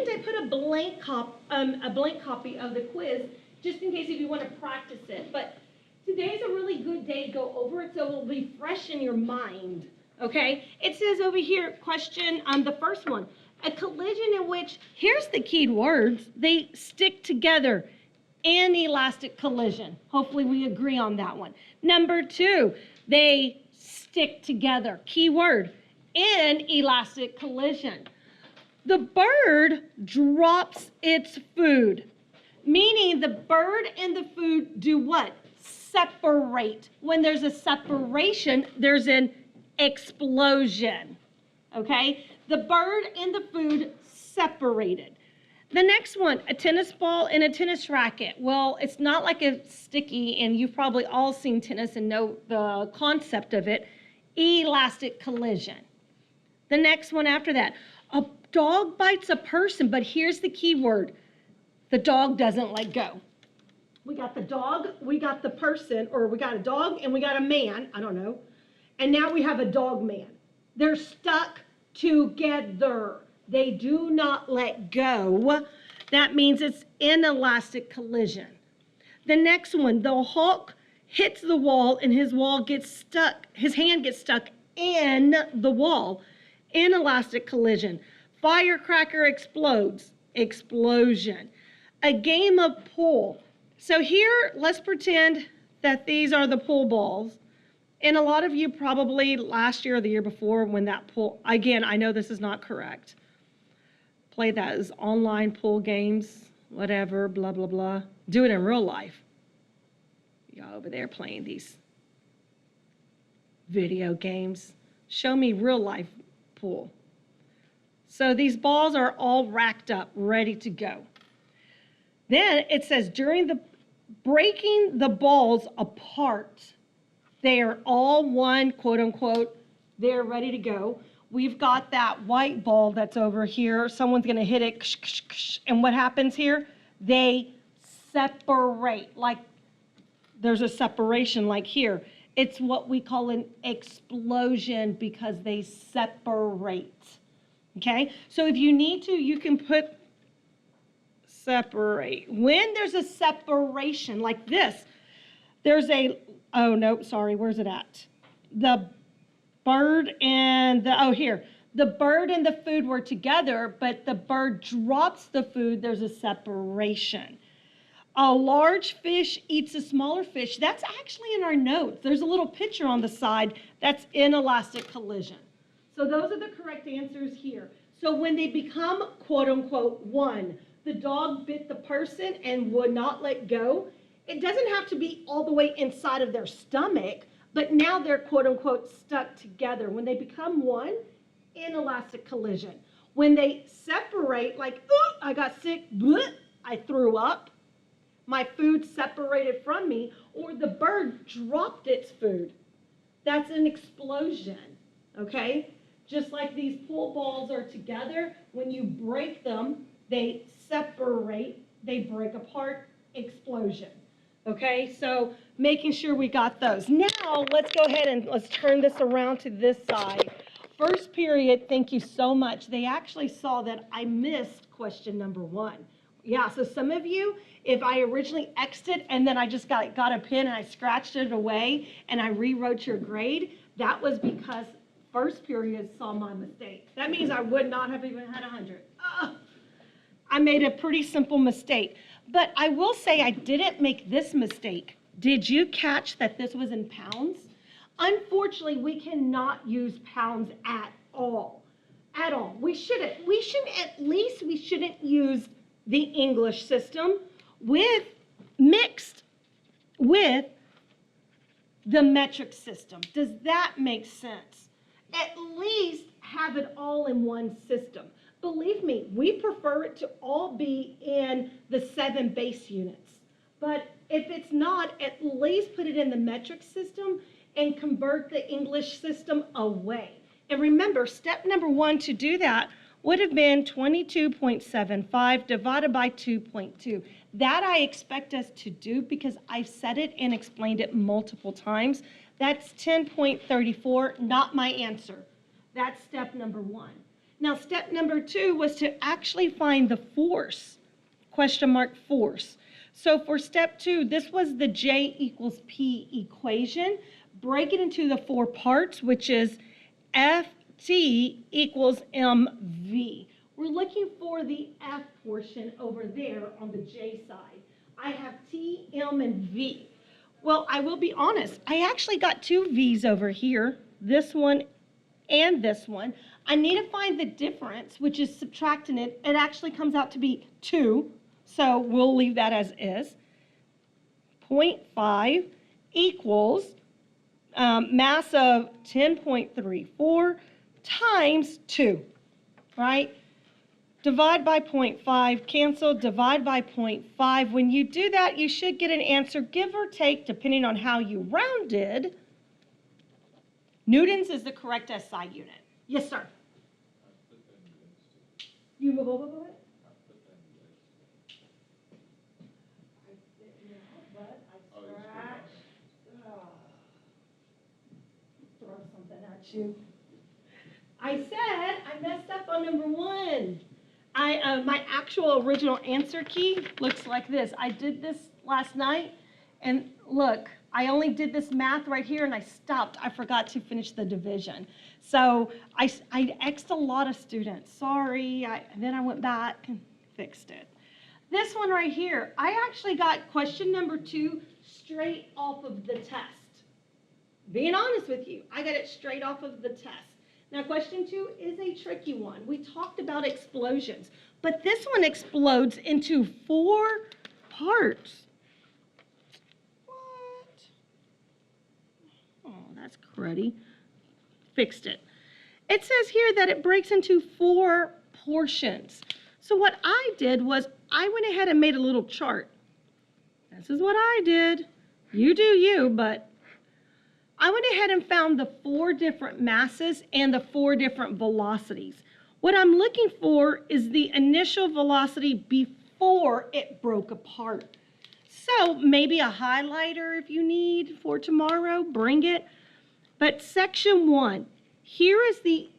And I put a blank copy of the quiz just in case if you want to practice it. But today's a really good day to go over it so it'll be fresh in your mind. Okay? It says over here, question the first one. A collision in which, here's the key words, they stick together. Inelastic collision. Hopefully we agree on that one. Number 2, they stick together. Key word, inelastic collision. The bird drops its food, meaning the bird and the food do what? Separate. When there's a separation, there's an explosion. Okay? The bird and the food separated. The next one, a tennis ball and a tennis racket. Well, it's not like a sticky, and you've probably all seen tennis and know the concept of it. Elastic collision. The next one after that, a dog bites a person, but here's the key word. The dog doesn't let go. We got the dog, we got the person, or we got a dog and we got a man, I don't know. And now we have a dog man. They're stuck together. They do not let go. That means it's inelastic collision. The next one, the hawk hits the wall and his hand gets stuck in the wall. Inelastic collision. Firecracker explodes. Explosion. A game of pool. So here, let's pretend that these are the pool balls. And a lot of you probably last year or the year before when that pool, again, I know this is not correct. Play that as online pool games, whatever, blah, blah, blah. Do it in real life. Y'all over there playing these video games. Show me real life pool. So these balls are all racked up, ready to go. Then it says during the breaking the balls apart, they are all one, quote unquote, they're ready to go. We've got that white ball that's over here. Someone's going to hit it, and what happens here? They separate, like there's a separation like here. It's what we call an explosion because they separate, okay? So if you need to, you can put separate. When there's a separation like this, there's a, oh no, sorry, where's it at? The bird and the bird and the food were together, but the bird drops the food, there's a separation. A large fish eats a smaller fish. That's actually in our notes. There's a little picture on the side that's inelastic collision. So those are the correct answers here. So when they become, quote unquote, one, the dog bit the person and would not let go, it doesn't have to be all the way inside of their stomach, but now they're, quote unquote, stuck together. When they become one, inelastic collision. When they separate, like, ooh, I got sick, bleh, I threw up, my food separated from me, or the bird dropped its food. That's an explosion, okay? Just like these pool balls are together, when you break them, they separate, they break apart, explosion. Okay, so making sure we got those. Now, let's go ahead and let's turn this around to this side. First period, thank you so much. They actually saw that I missed question number 1. Yeah, so some of you, if I originally X'd it and then I just got a pen and I scratched it away and I rewrote your grade, that was because first period saw my mistake. That means I would not have even had 100. I made a pretty simple mistake. But I will say I didn't make this mistake. Did you catch that this was in pounds? Unfortunately, we cannot use pounds at all. At all. We shouldn't use the English system mixed with the metric system. Does that make sense? At least have it all in one system. Believe me, we prefer it to all be in the 7 base units. But if it's not, at least put it in the metric system and convert the English system away. And remember, step number 1 to do that would have been 22.75 divided by 2.2. That I expect us to do because I've said it and explained it multiple times. That's 10.34, not my answer. That's step number 1. Now, step number 2 was to actually find the force, question mark force. So for step 2, this was the J equals P equation. Break it into the 4 parts, which is Ft equals mv. We're looking for the F portion over there on the J side. I have T, M, and V. Well, I will be honest, I actually got 2 V's over here, this one and this one. I need to find the difference, which is subtracting it. It actually comes out to be 2, so we'll leave that as is. 0.5 equals mass of 10.34 times 2, right? Divide by 0.5, cancel, divide by 0.5. When you do that, you should get an answer, give or take, depending on how you rounded. Newtons is the correct SI unit. Yes, sir. You go, go, go, go. Throw something at you. I said I messed up on number 1. My actual original answer key looks like this. I did this last night, and look, I only did this math right here, and I stopped. I forgot to finish the division. So I X'd a lot of students. Sorry. And then I went back and fixed it. This one right here, I actually got question number 2 straight off of the test. Being honest with you, I got it straight off of the test. Now, question 2 is a tricky one. We talked about explosions, but this one explodes into 4 parts. What? Oh, that's cruddy. Fixed it. It says here that it breaks into 4 portions. So what I did was I went ahead and made a little chart. This is what I did. You do you, but I went ahead and found the 4 different masses and the 4 different velocities. What I'm looking for is the initial velocity before it broke apart. So maybe a highlighter if you need for tomorrow, bring it. But section 1, here is the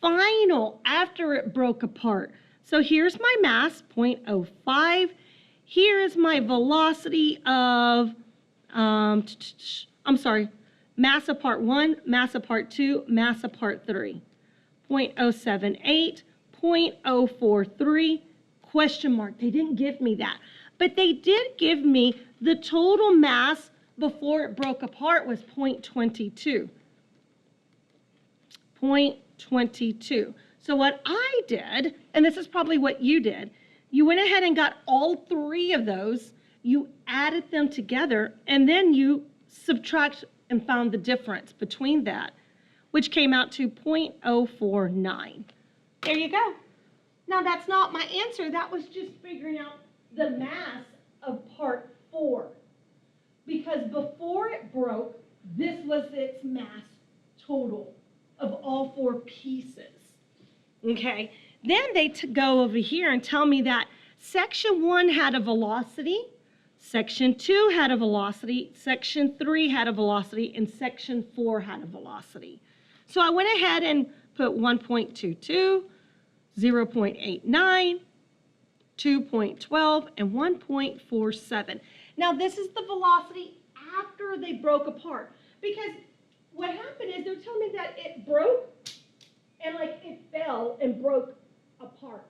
final after it broke apart. So here's my mass, 0.05. Here is my velocity of, mass of part 1, mass of part 2, mass of part 3. 0.078, 0.043, question mark. They didn't give me that. But they did give me the total mass before it broke apart was 0.22. 0.22. So what I did, and this is probably what you did, you went ahead and got all 3 of those, you added them together, and then you subtract and found the difference between that, which came out to 0.049. There you go. Now, that's not my answer. That was just figuring out the mass of part 4. Because before it broke, this was its mass total of all 4 pieces. Okay? Then they go over here and tell me that section 1 had a velocity, section 2 had a velocity, section 3 had a velocity, and section 4 had a velocity. So I went ahead and put 1.22, 0.89, 2.12, and 1.47. Now this is the velocity after they broke apart. Because what happened is they're telling me that it broke and like it fell and broke apart.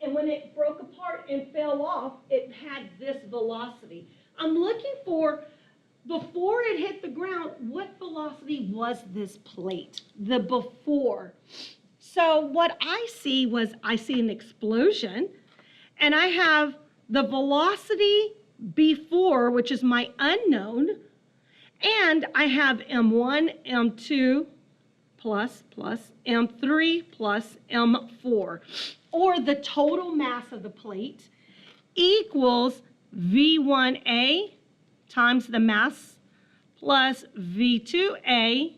And when it broke apart and fell off, it had this velocity. I'm looking for, before it hit the ground, what velocity was this plate? The before. So what I see an explosion, and I have the velocity before, which is my unknown, and I have M1, M2 plus M3 plus M4, or the total mass of the plate equals V1A times the mass plus V2A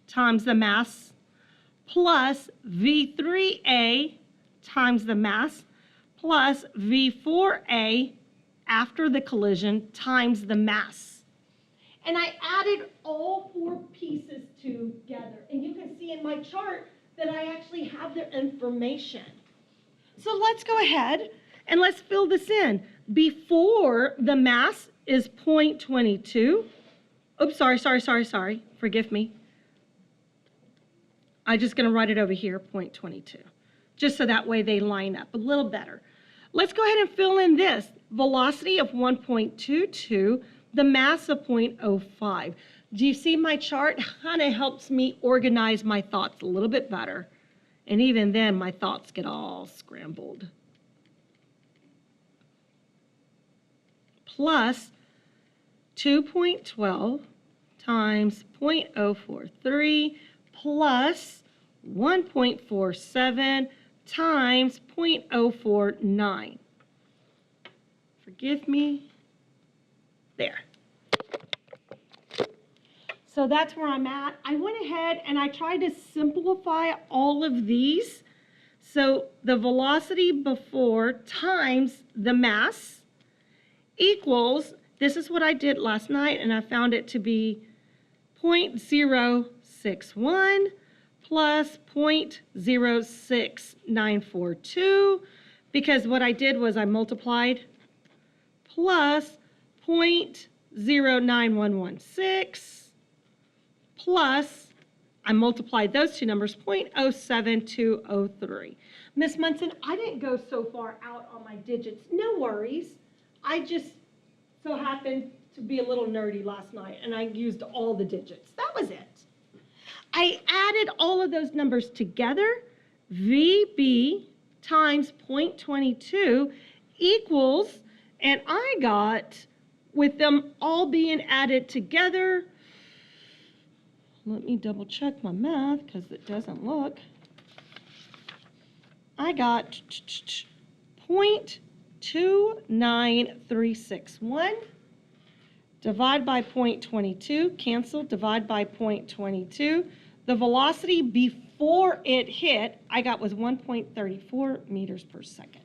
times the mass plus V3A times the mass plus V4A after the collision times the mass. And I added all 4 pieces together. And you can see in my chart that I actually have their information. So let's go ahead and let's fill this in. Before the mass is 0.22. Oops, sorry. Forgive me. I'm just going to write it over here, 0.22, just so that way they line up a little better. Let's go ahead and fill in this. Velocity of 1.22, the mass of 0.05. Do you see my chart? Kind of helps me organize my thoughts a little bit better. And even then, my thoughts get all scrambled. Plus 2.12 times 0.043 plus 1.47 times 0.049. Forgive me. There. So that's where I'm at. I went ahead and I tried to simplify all of these. So the velocity before times the mass equals, this is what I did last night, and I found it to be 0.061 plus 0.06942, because what I did was I multiplied, plus 0.09116, plus, I multiplied those two numbers, 0.07203. Miss Munson, I didn't go so far out on my digits. No worries. I just so happened to be a little nerdy last night, and I used all the digits. That was it. I added all of those numbers together. VB times 0.22 equals, and I got, with them all being added together, let me double check my math because it doesn't look. I got 0.29361. Divide by 0.22, cancel, divide by 0.22. The velocity before it hit, I got was 1.34 meters per second.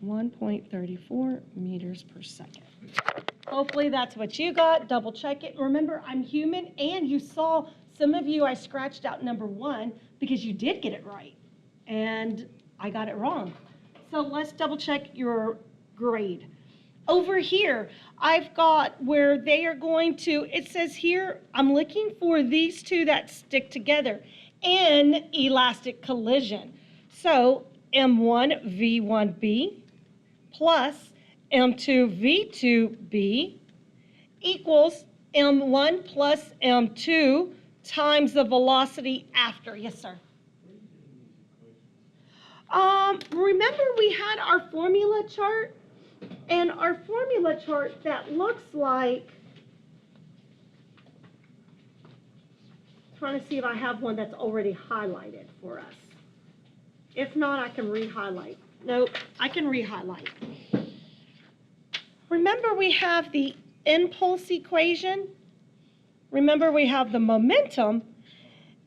1.34 meters per second. Hopefully that's what you got. Double check it. Remember, I'm human, and you saw some of you, I scratched out number 1 because you did get it right, and I got it wrong. So let's double check your grade. Over here, I've got where they are going to, it says here, I'm looking for these two that stick together in elastic collision. So M1V1B plus M2V2B equals M1 plus M2 times the velocity after. Yes, sir. Remember we had our formula chart? And our formula chart that looks like, trying to see if I have one that's already highlighted for us. If not, I can re-highlight. Nope, I can re-highlight. Remember we have the impulse equation. Remember we have the momentum.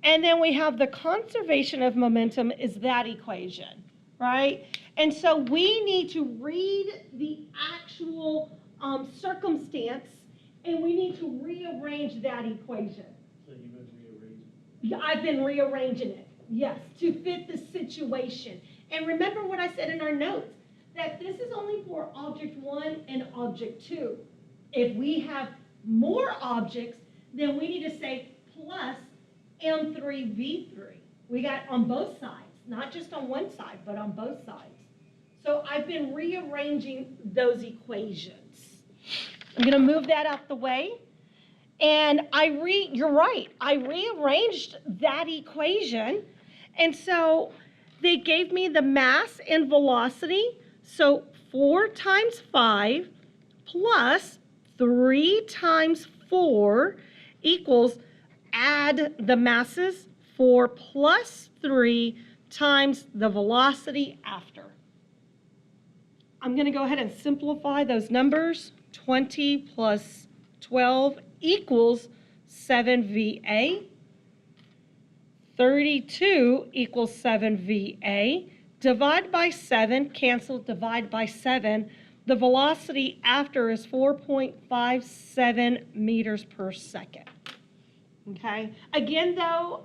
And then we have the conservation of momentum is that equation, right? And so we need to read the actual circumstance, and we need to rearrange that equation. So you've been rearranging? Yeah, I've been rearranging it, yes, to fit the situation. And remember what I said in our notes, that this is only for object 1 and object 2. If we have more objects, then we need to say plus M3V3. We got on both sides, not just on one side, but on both sides. So I've been rearranging those equations. I'm going to move that out the way. And you're right, I rearranged that equation. And so they gave me the mass and velocity. So 4 times 5 plus 3 times 4 equals, add the masses, 4 plus 3 times the velocity after. I'm going to go ahead and simplify those numbers. 20 plus 12 equals 7VA. 32 equals 7VA. Divide by 7, cancel, divide by 7. The velocity after is 4.57 meters per second. Okay? Again, though,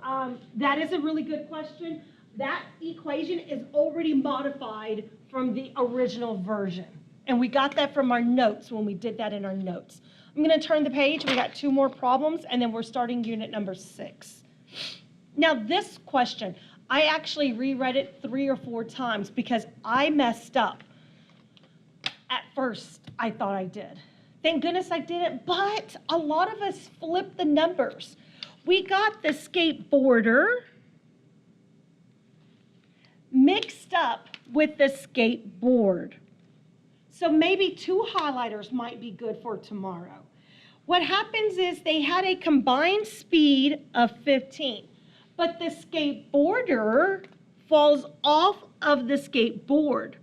that is a really good question. That equation is already modified from the original version. And we got that from our notes when we did that in our notes. I'm going to turn the page. We got 2 more problems, and then we're starting unit number 6. Now, this question, I actually reread it 3 or 4 times because I messed up. At first, I thought I did. Thank goodness I didn't, but a lot of us flipped the numbers. We got the skateboarder mixed up with the skateboard. So maybe 2 highlighters might be good for tomorrow. What happens is they had a combined speed of 15, but the skateboarder falls off of the skateboard.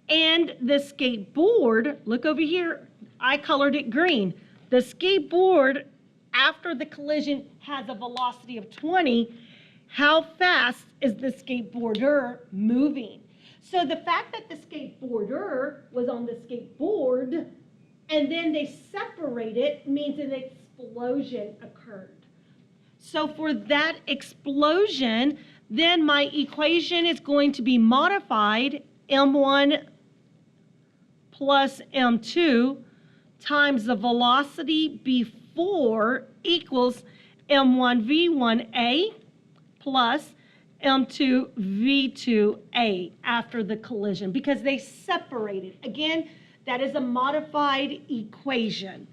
And the skateboard, look over here, I colored it green. The skateboard, after the collision, has a velocity of 20. How fast is the skateboarder moving? So the fact that the skateboarder was on the skateboard and then they separated means an explosion occurred. So for that explosion, then my equation is going to be modified, m1 plus m2 times the velocity before equals m1 v1a plus m2 v2a after the collision because they separated. Again, that is a modified equation.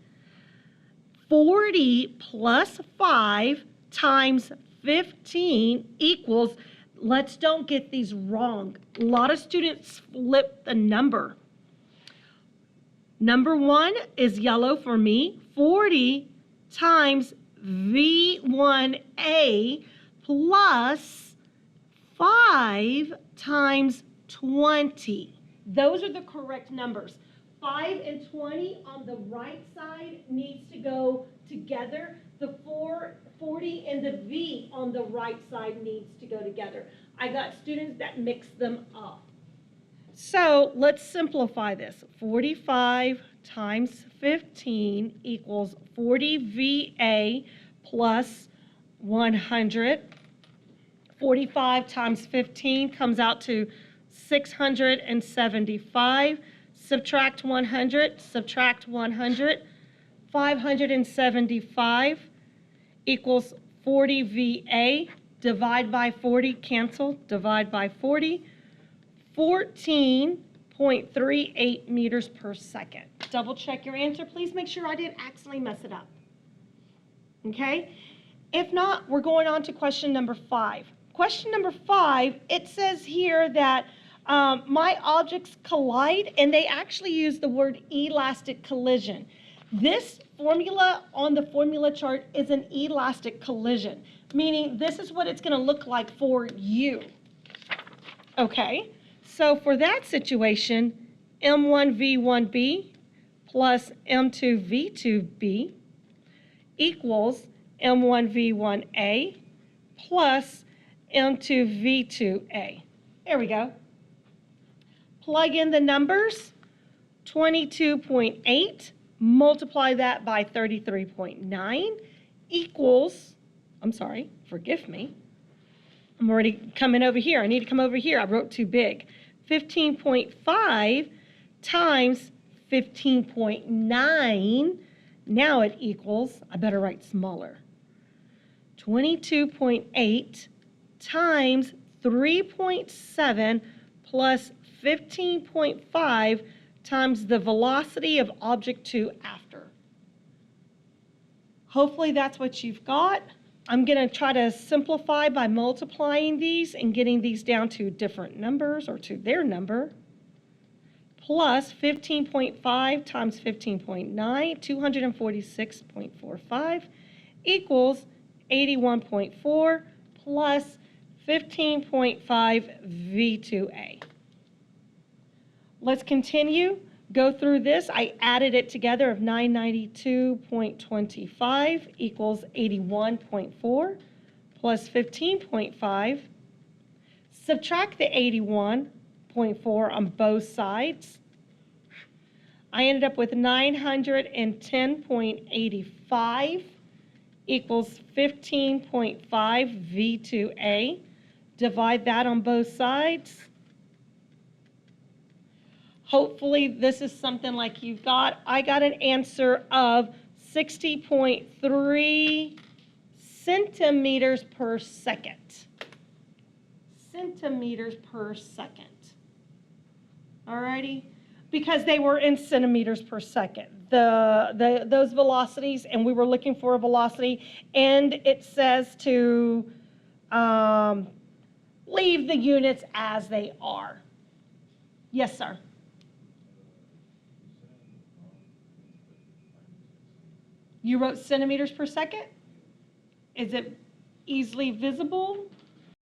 40 plus 5 times 15 equals, let's don't get these wrong. A lot of students flip the number. Number 1 is yellow for me. 40 times V1A plus 5 times 20. Those are the correct numbers. 5 and 20 on the right side needs to go together. The 40 and the V on the right side needs to go together. I got students that mix them up. So let's simplify this. 45 times 15 equals 40 VA plus 100. 45 times 15 comes out to 675. Subtract 100, subtract 100. 575 equals 40 VA. Divide by 40, cancel, divide by 40. 14.38 meters per second. Double check your answer. Please make sure I didn't accidentally mess it up. Okay? If not, we're going on to question number 5. Question number 5, it says here that my objects collide, and they actually use the word elastic collision. This formula on the formula chart is an elastic collision, meaning this is what it's going to look like for you. Okay? So for that situation, M1V1B plus M2V2B equals M1V1A plus M2V2A. There we go. Plug in the numbers, 22.8, multiply that by 33.9 equals, forgive me. I'm already coming over here. I need to come over here. I wrote too big. 15.5 times 15.9, now it equals, I better write smaller, 22.8 times 3.7 plus 15.5 times the velocity of object 2 after. Hopefully that's what you've got. I'm going to try to simplify by multiplying these and getting these down to different numbers or to their number. Plus 15.5 times 15.9, 246.45 equals 81.4 plus 15.5 V2A. Let's continue. Go through this. I added it together of 992.25 equals 81.4 plus 15.5. Subtract the 81.4 on both sides. I ended up with 910.85 equals 15.5 V2A. Divide that on both sides. Hopefully this is something like you've got. I got an answer of 60.3 centimeters per second. Centimeters per second. Alrighty? Because they were in centimeters per second. Those velocities, and we were looking for a velocity, and it says to leave the units as they are. Yes, sir. You wrote centimeters per second? Is it easily visible?